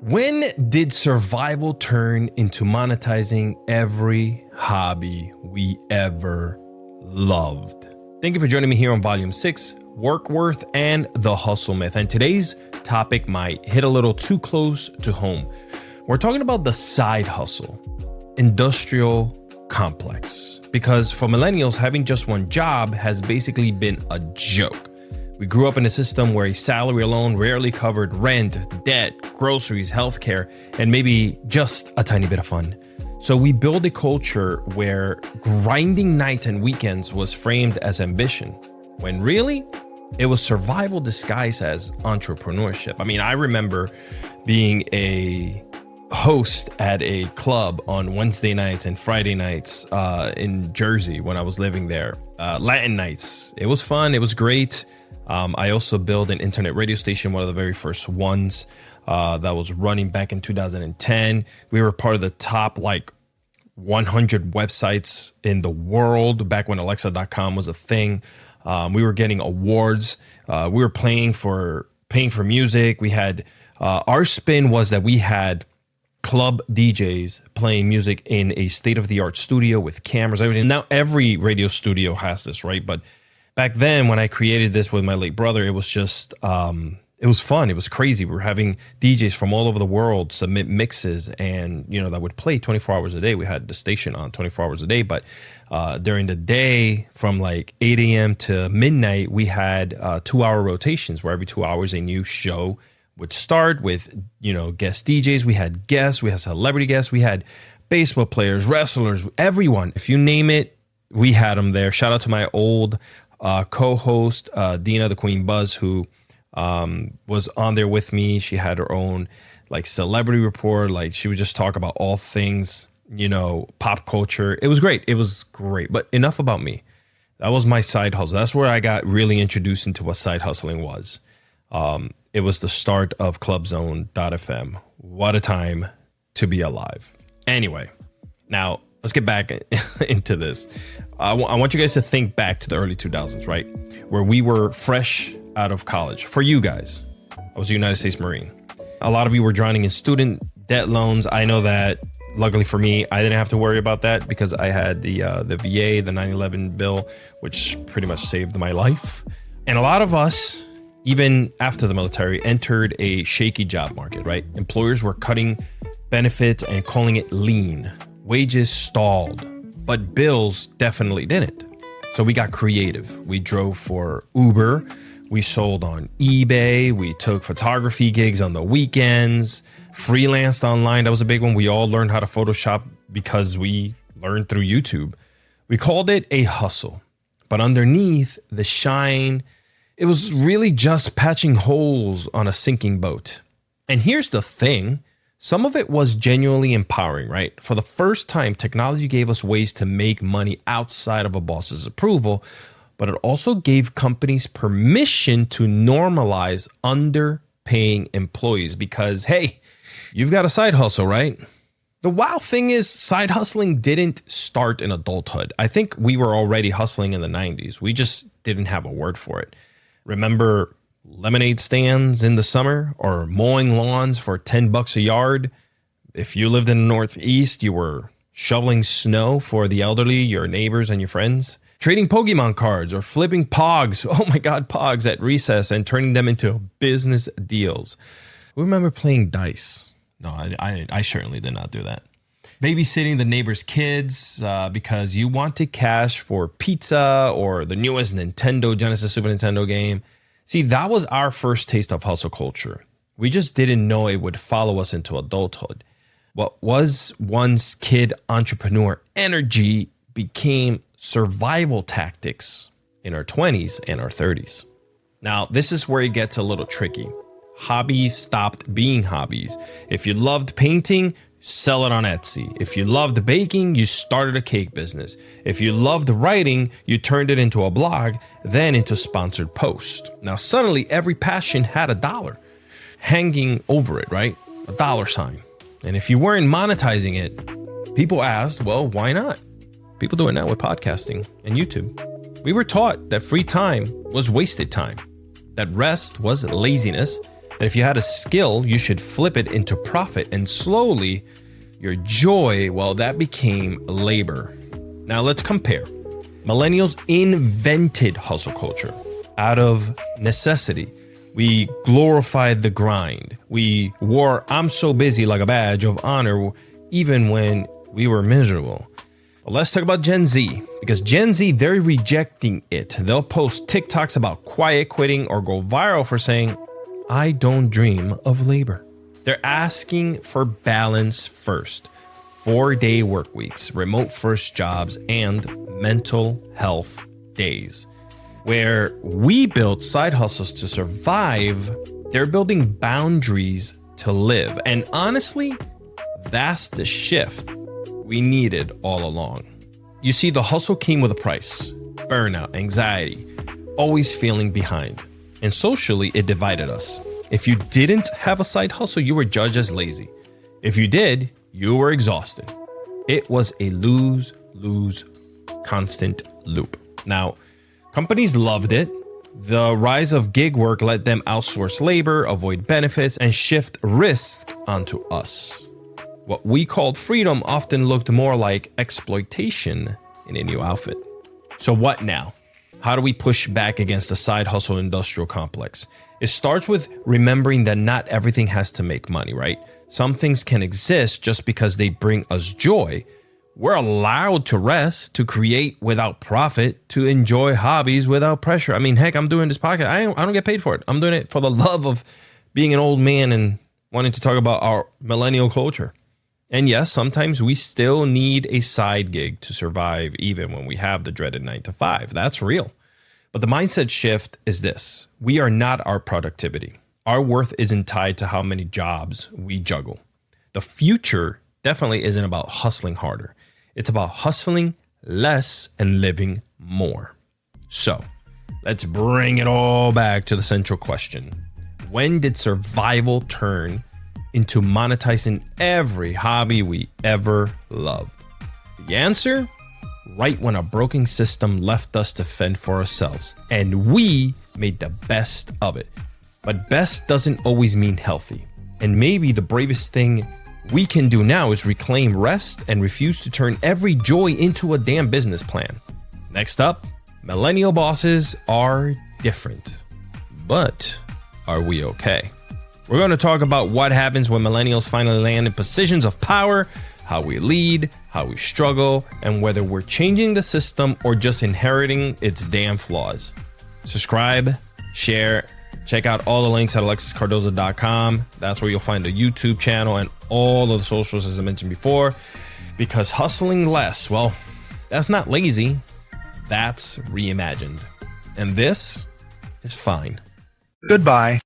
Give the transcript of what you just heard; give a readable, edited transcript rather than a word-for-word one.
When did survival turn into monetizing every hobby we ever loved? Thank you for joining me here on Volume 6, Work Worth and the Hustle Myth. And today's topic might hit a little too close to home. We're talking about the side hustle, industrial complex. Because for millennials, having just one job has basically been a joke. We grew up in a system where a salary alone rarely covered rent, debt, groceries, healthcare, and maybe just a tiny bit of fun. So we built a culture where grinding nights and weekends was framed as ambition, when really it was survival disguised as entrepreneurship. I mean, I remember being a host at a club on Wednesday nights and Friday nights in Jersey when I was living there. Latin nights. It was fun. It was great. I also built an internet radio station, one of the very first ones that was running back in 2010. We were part of the top 100 websites in the world back when Alexa.com was a thing. We were getting awards. We were paying for music. We had our spin was that we had club DJs playing music in a state-of-the-art studio with cameras, everything. Now every radio studio has this, right? But back then, when I created this with my late brother, it was just, it was fun. It was crazy. We were having DJs from all over the world submit mixes and, that would play 24 hours a day. We had the station on 24 hours a day. But during the day, from 8 a.m. to midnight, we had 2-hour rotations where every 2 hours a new show would start with, guest DJs. We had guests. We had celebrity guests. We had baseball players, wrestlers, everyone. If you name it, we had them there. Shout out to my old co-host, Dina the Queen Buzz, who was on there with me. She had her own celebrity report. She would just talk about all things, pop culture. It was great. It was great. But enough about me. That was my side hustle. That's where I got really introduced into what side hustling was. It was the start of clubzone.fm. What a time to be alive. Anyway, now let's get back into this. I want you guys to think back to the early 2000s, right? Where we were fresh out of college. For you guys, I was a United States Marine. A lot of you were drowning in student debt loans. I know that. Luckily for me, I didn't have to worry about that because I had the VA, the 9/11 bill, which pretty much saved my life. And a lot of us, even after the military, entered a shaky job market, right? Employers were cutting benefits and calling it lean. Wages stalled, but bills definitely didn't. So we got creative. We drove for Uber. We sold on eBay. We took photography gigs on the weekends, freelanced online. That was a big one. We all learned how to Photoshop because we learned through YouTube. We called it a hustle, but underneath the shine, it was really just patching holes on a sinking boat. And here's the thing. Some of it was genuinely empowering, right? For the first time, technology gave us ways to make money outside of a boss's approval, but it also gave companies permission to normalize underpaying employees because, hey, you've got a side hustle, right? The wild thing is side hustling didn't start in adulthood. I think we were already hustling in the 90s. We just didn't have a word for it. Remember lemonade stands in the summer or mowing lawns for $10 a yard? If you lived in the Northeast, you were shoveling snow for the elderly, your neighbors and your friends. Trading Pokemon cards or flipping Pogs. Oh my God, Pogs at recess and turning them into business deals. We remember playing dice. No, I certainly did not do that. Babysitting the neighbor's kids because you wanted cash for pizza or the newest Nintendo Genesis Super Nintendo game. See, that was our first taste of hustle culture. We just didn't know it would follow us into adulthood. What was once kid entrepreneur energy became survival tactics in our 20s and our 30s. Now, this is where it gets a little tricky. Hobbies stopped being hobbies. If you loved painting, sell it on Etsy. If you loved baking, you started a cake business. If you loved writing, you turned it into a blog, then into sponsored posts. Now, suddenly every passion had a dollar hanging over it, right? A dollar sign. And if you weren't monetizing it, people asked, well, why not? People do it now with podcasting and YouTube. We were taught that free time was wasted time, that rest was laziness, That if you had a skill, you should flip it into profit, and slowly your joy, well, that became labor. Now let's compare. Millennials invented hustle culture out of necessity. We glorified the grind. We wore "I'm so busy" like a badge of honor, even when we were miserable. But let's talk about Gen Z, because Gen Z, they're rejecting it. They'll post TikToks about quiet quitting or go viral for saying, "I don't dream of labor." They're asking for balance first. 4-day work weeks, remote first jobs, and mental health days. Where we build side hustles to survive, they're building boundaries to live. And honestly, that's the shift we needed all along. You see, the hustle came with a price: burnout, anxiety, always feeling behind. And socially, it divided us. If you didn't have a side hustle, you were judged as lazy. If you did, you were exhausted. It was a lose-lose constant loop. Now, companies loved it. The rise of gig work let them outsource labor, avoid benefits, and shift risk onto us. What we called freedom often looked more like exploitation in a new outfit. So what now? How do we push back against the side hustle industrial complex? It starts with remembering that not everything has to make money, right? Some things can exist just because they bring us joy. We're allowed to rest, to create without profit, to enjoy hobbies without pressure. I mean, heck, I'm doing this podcast. I don't get paid for it. I'm doing it for the love of being an old man and wanting to talk about our millennial culture. And yes, sometimes we still need a side gig to survive, even when we have the dreaded 9 to 5. That's real. But the mindset shift is this: we are not our productivity. Our worth isn't tied to how many jobs we juggle. The future definitely isn't about hustling harder. It's about hustling less and living more. So let's bring it all back to the central question. When did survival turn into monetizing every hobby we ever loved? The answer? Right when a broken system left us to fend for ourselves, and we made the best of it. But best doesn't always mean healthy. And maybe the bravest thing we can do now is reclaim rest and refuse to turn every joy into a damn business plan. Next up, millennial bosses are different. But are we okay? We're going to talk about what happens when millennials finally land in positions of power, how we lead, how we struggle, and whether we're changing the system or just inheriting its damn flaws. Subscribe, share, check out all the links at alexiscardoza.com. That's where you'll find the YouTube channel and all of the socials, as I mentioned before. Because hustling less, well, that's not lazy. That's reimagined. And this is fine. Goodbye.